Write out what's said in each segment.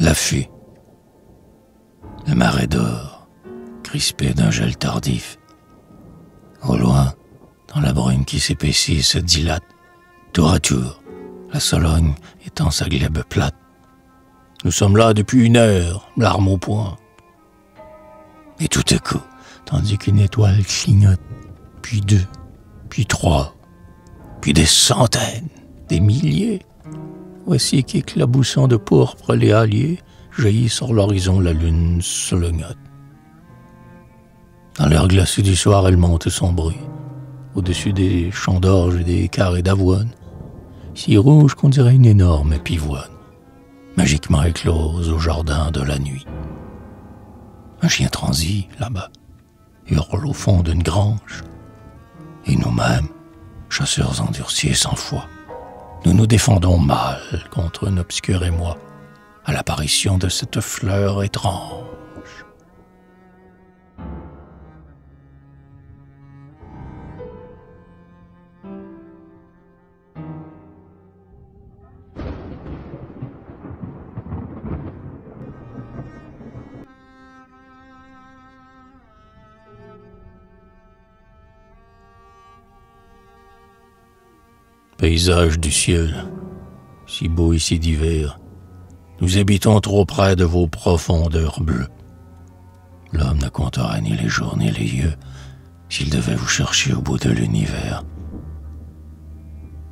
l'affût. Le marais d'or, crispé d'un gel tardif. Au loin, dans la brume qui s'épaissit et se dilate, tour à tour, la Sologne étend sa glèbe plate. Nous sommes là depuis 1 heure, l'arme au poing. Et tout à coup, tandis qu'une étoile clignote, puis 2, puis 3, puis des centaines, des milliers, voici qu'éclaboussant de pourpre les halliers, jaillit sur l'horizon la lune solognote. Dans l'air glacé du soir, elle monte son bruit, au-dessus des champs d'orge et des carrés d'avoine, si rouge qu'on dirait une énorme pivoine, magiquement éclose au jardin de la nuit. Un chien transi, là-bas, hurle au fond d'une grange, et nous-mêmes, chasseurs endurcis et sans foi, nous nous défendons mal contre un obscur émoi, à l'apparition de cette fleur étrange. Paysage du ciel, si beau et si divers, nous habitons trop près de vos profondeurs bleues. L'homme ne comptera ni les jours ni les lieux, s'il devait vous chercher au bout de l'univers.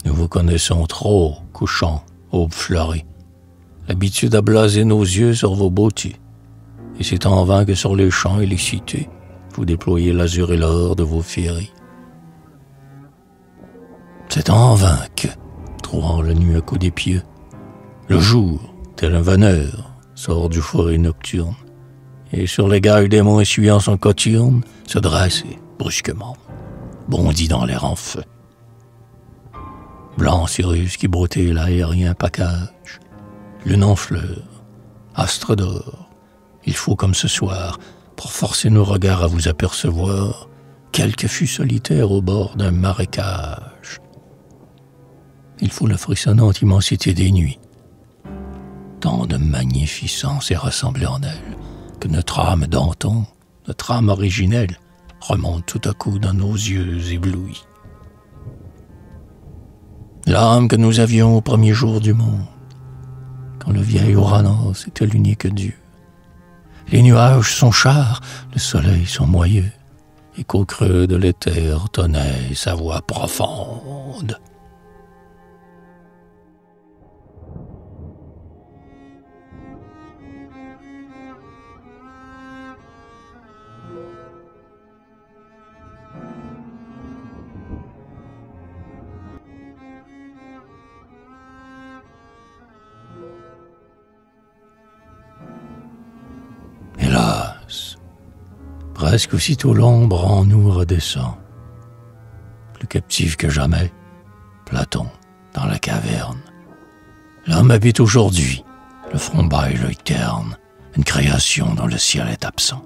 Nous vous connaissons trop, couchant, aube fleurie, l'habitude à blaser nos yeux sur vos beautés, et c'est en vain que sur les champs et les cités, vous déployez l'azur et l'or de vos féeries. C'est en vain que, trouvant la nuit à coups d'épieu, le jour, tel un vanneur, sort du forêt nocturne, et sur les gailles des monts essuyant son cothurne, se dresse et, brusquement, bondit dans l'air en feu. Blanc Cyrus qui broutait l'aérien package, lune en fleurs, astre d'or, il faut comme ce soir, pour forcer nos regards à vous apercevoir, quelque fût solitaire au bord d'un marécage. Il faut la frissonnante immensité des nuits. Tant de magnificence est rassemblée en elle, que notre âme d'antan, notre âme originelle, remonte tout à coup dans nos yeux éblouis. L'âme que nous avions au premier jour du monde, quand le vieil Ouranos était l'unique Dieu. Les nuages sont chars, le soleil son moyeu, et qu'au creux de l'éther tonnait sa voix profonde. Hélas, presque aussitôt l'ombre en nous redescend. Plus captif que jamais, Platon, dans la caverne. L'homme habite aujourd'hui, le front bas et l'œil terne, une création dont le ciel est absent.